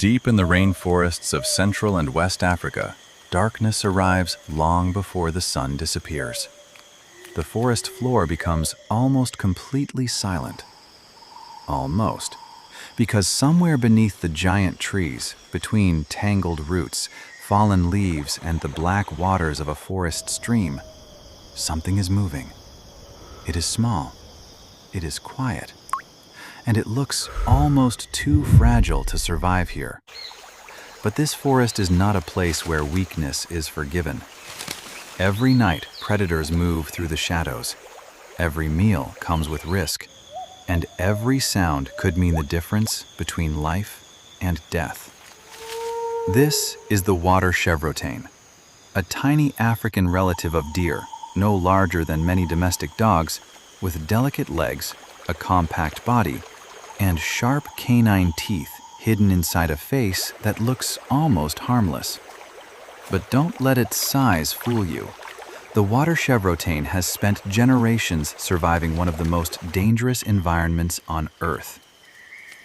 Deep in the rainforests of Central and West Africa, darkness arrives long before the sun disappears. The forest floor becomes almost completely silent. Almost, because somewhere beneath the giant trees, between tangled roots, fallen leaves, and the black waters of a forest stream, something is moving. It is small. It is quiet. And it looks almost too fragile to survive here. But this forest is not a place where weakness is forgiven. Every night, predators move through the shadows. Every meal comes with risk. And every sound could mean the difference between life and death. This is the Water Chevrotain, a tiny African relative of deer, no larger than many domestic dogs, with delicate legs, a compact body, and sharp canine teeth hidden inside a face that looks almost harmless. But don't let its size fool you. The Water Chevrotain has spent generations surviving one of the most dangerous environments on Earth.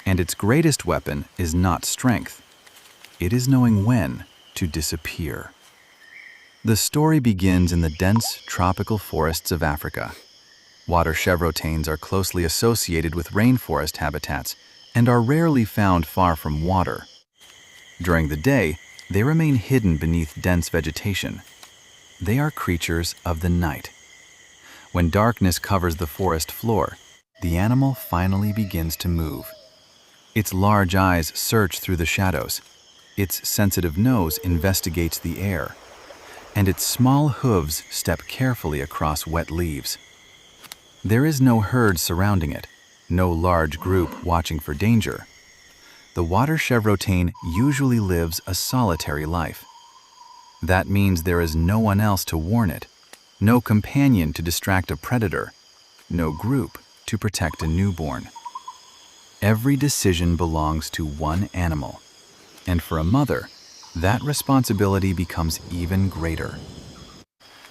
And its greatest weapon is not strength. It is knowing when to disappear. The story begins in the dense tropical forests of Africa. Water chevrotains are closely associated with rainforest habitats and are rarely found far from water. During the day, they remain hidden beneath dense vegetation. They are creatures of the night. When darkness covers the forest floor, the animal finally begins to move. Its large eyes search through the shadows. Its sensitive nose investigates the air. And its small hooves step carefully across wet leaves. There is no herd surrounding it, no large group watching for danger. The Water Chevrotain usually lives a solitary life. That means there is no one else to warn it, no companion to distract a predator, no group to protect a newborn. Every decision belongs to one animal, and for a mother, that responsibility becomes even greater.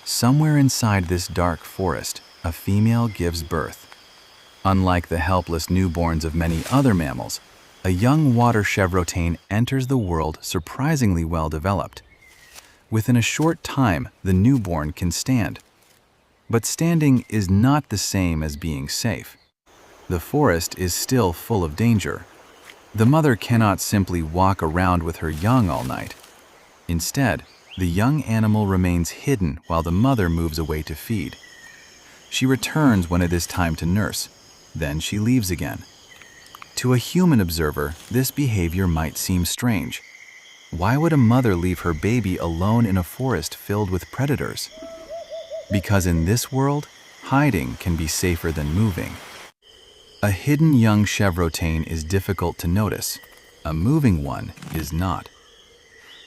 Somewhere inside this dark forest, a female gives birth. Unlike the helpless newborns of many other mammals, a young Water Chevrotain enters the world surprisingly well developed. Within a short time, the newborn can stand. But standing is not the same as being safe. The forest is still full of danger. The mother cannot simply walk around with her young all night. Instead, the young animal remains hidden while the mother moves away to feed. She returns when it is time to nurse. Then she leaves again. To a human observer, this behavior might seem strange. Why would a mother leave her baby alone in a forest filled with predators? Because in this world, hiding can be safer than moving. A hidden young chevrotain is difficult to notice. A moving one is not.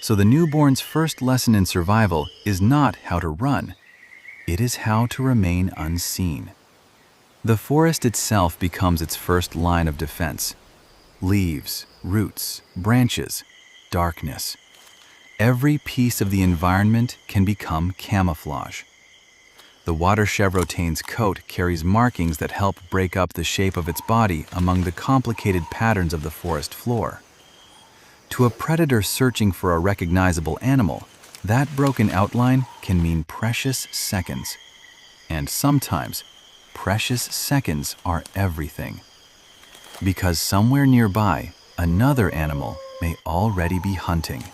So the newborn's first lesson in survival is not how to run. It is how to remain unseen. The forest itself becomes its first line of defense. Leaves, roots, branches, darkness. Every piece of the environment can become camouflage. The Water Chevrotain's coat carries markings that help break up the shape of its body among the complicated patterns of the forest floor. To a predator searching for a recognizable animal, that broken outline can mean precious seconds. And sometimes, precious seconds are everything. Because somewhere nearby, another animal may already be hunting.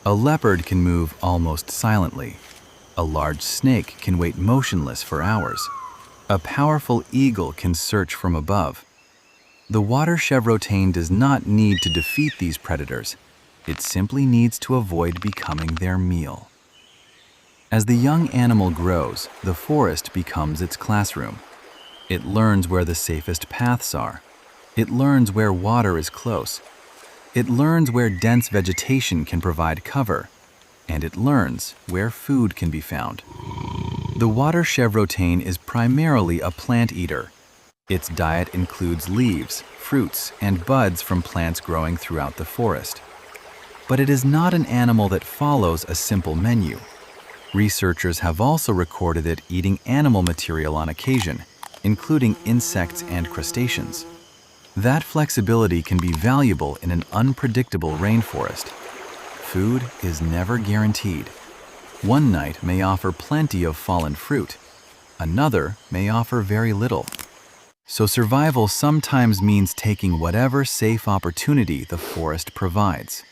A leopard can move almost silently. A large snake can wait motionless for hours. A powerful eagle can search from above. The Water Chevrotain does not need to defeat these predators. It simply needs to avoid becoming their meal. As the young animal grows, the forest becomes its classroom. It learns where the safest paths are. It learns where water is close. It learns where dense vegetation can provide cover. And it learns where food can be found. The Water Chevrotain is primarily a plant eater. Its diet includes leaves, fruits, and buds from plants growing throughout the forest. But it is not an animal that follows a simple menu. Researchers have also recorded it eating animal material on occasion, including insects and crustaceans. That flexibility can be valuable in an unpredictable rainforest. Food is never guaranteed. One night may offer plenty of fallen fruit. Another may offer very little. So survival sometimes means taking whatever safe opportunity the forest provides.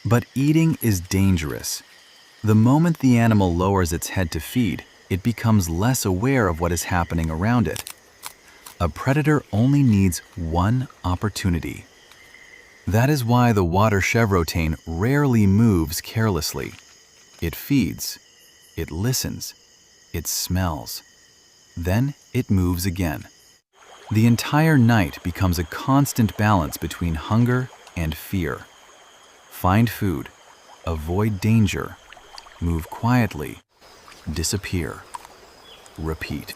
But eating is dangerous. The moment the animal lowers its head to feed, it becomes less aware of what is happening around it. A predator only needs one opportunity. That is why the water chevrotain rarely moves carelessly. It feeds, it listens, it smells. Then it moves again. The entire night becomes a constant balance between hunger and fear. Find food, avoid danger, move quietly, disappear, repeat.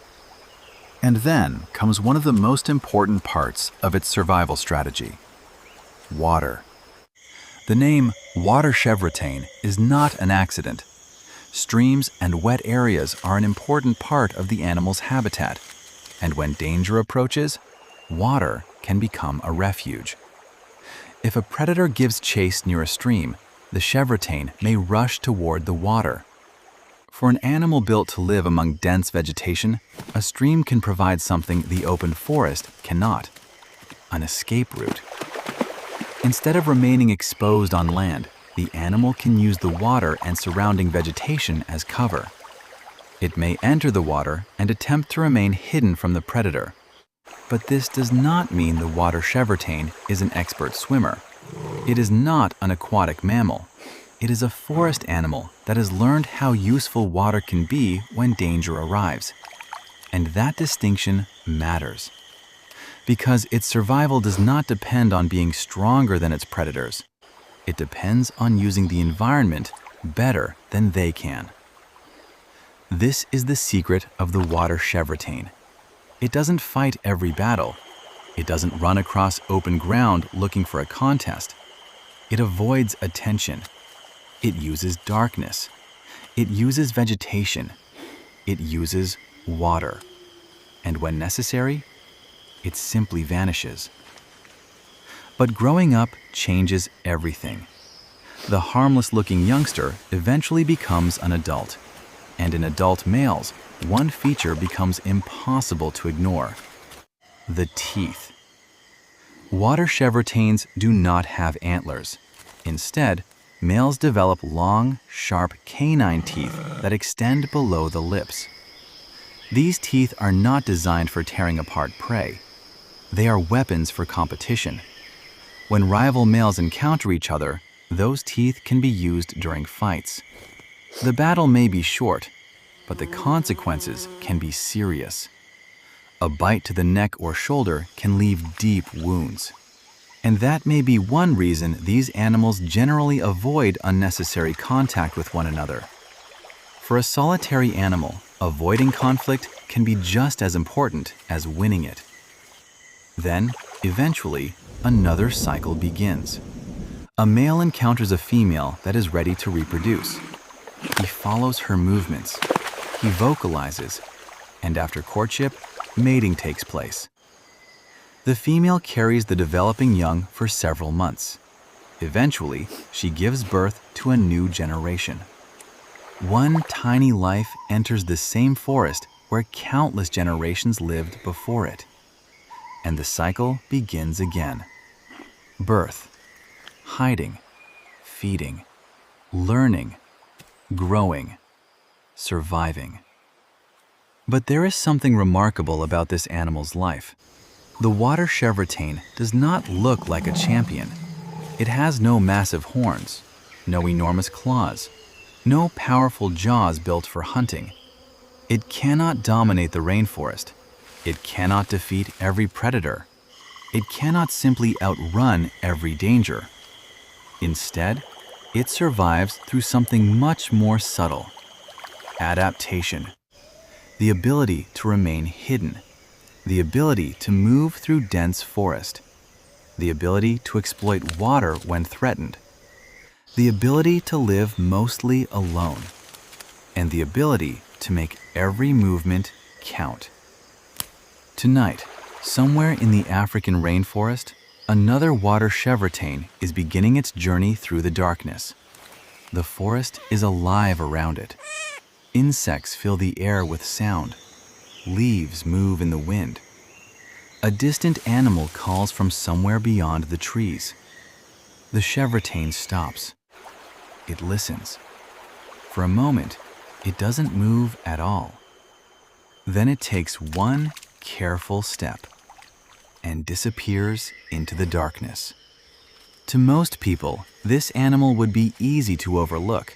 And then comes one of the most important parts of its survival strategy: water. The name Water Chevrotain is not an accident. Streams and wet areas are an important part of the animal's habitat, and when danger approaches, water can become a refuge. If a predator gives chase near a stream, the chevrotain may rush toward the water. For an animal built to live among dense vegetation, a stream can provide something the open forest cannot: an escape route. Instead of remaining exposed on land, the animal can use the water and surrounding vegetation as cover. It may enter the water and attempt to remain hidden from the predator. But this does not mean the water chevrotain is an expert swimmer. It is not an aquatic mammal. It is a forest animal that has learned how useful water can be when danger arrives. And that distinction matters, because its survival does not depend on being stronger than its predators. It depends on using the environment better than they can. This is the secret of the water chevrotain. It doesn't fight every battle. It doesn't run across open ground looking for a contest. It avoids attention. It uses darkness. It uses vegetation. It uses water. And when necessary, it simply vanishes. But growing up changes everything. The harmless-looking youngster eventually becomes an adult. And in adult males, one feature becomes impossible to ignore: the teeth. Water chevrotains do not have antlers. Instead, males develop long, sharp canine teeth that extend below the lips. These teeth are not designed for tearing apart prey. They are weapons for competition. When rival males encounter each other, those teeth can be used during fights. The battle may be short, but the consequences can be serious. A bite to the neck or shoulder can leave deep wounds. And that may be one reason these animals generally avoid unnecessary contact with one another. For a solitary animal, avoiding conflict can be just as important as winning it. Then, eventually, another cycle begins. A male encounters a female that is ready to reproduce. He follows her movements. He vocalizes, and after courtship, mating takes place. The female carries the developing young for several months. Eventually, she gives birth to a new generation. One tiny life enters the same forest where countless generations lived before it. And the cycle begins again. Birth, hiding, feeding, learning, growing, surviving. But there is something remarkable about this animal's life. The water chevrotain does not look like a champion. It has no massive horns, no enormous claws, no powerful jaws built for hunting. It cannot dominate the rainforest. It cannot defeat every predator. It cannot simply outrun every danger. Instead, it survives through something much more subtle: adaptation. The ability to remain hidden. The ability to move through dense forest. The ability to exploit water when threatened. The ability to live mostly alone. And the ability to make every movement count. Tonight, Somewhere in the African rainforest, another water chevrotain is beginning its journey through the darkness. The forest is alive around it. Insects fill the air with sound. Leaves move in the wind. A distant animal calls from somewhere beyond the trees. The chevrotain stops. It listens. For a moment, it doesn't move at all. Then it takes one careful step and disappears into the darkness. To most people, this animal would be easy to overlook.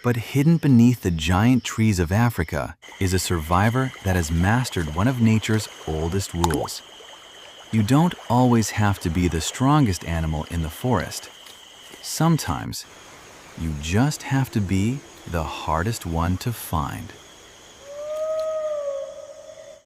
But hidden beneath the giant trees of Africa is a survivor that has mastered one of nature's oldest rules. You don't always have to be the strongest animal in the forest. Sometimes, you just have to be the hardest one to find.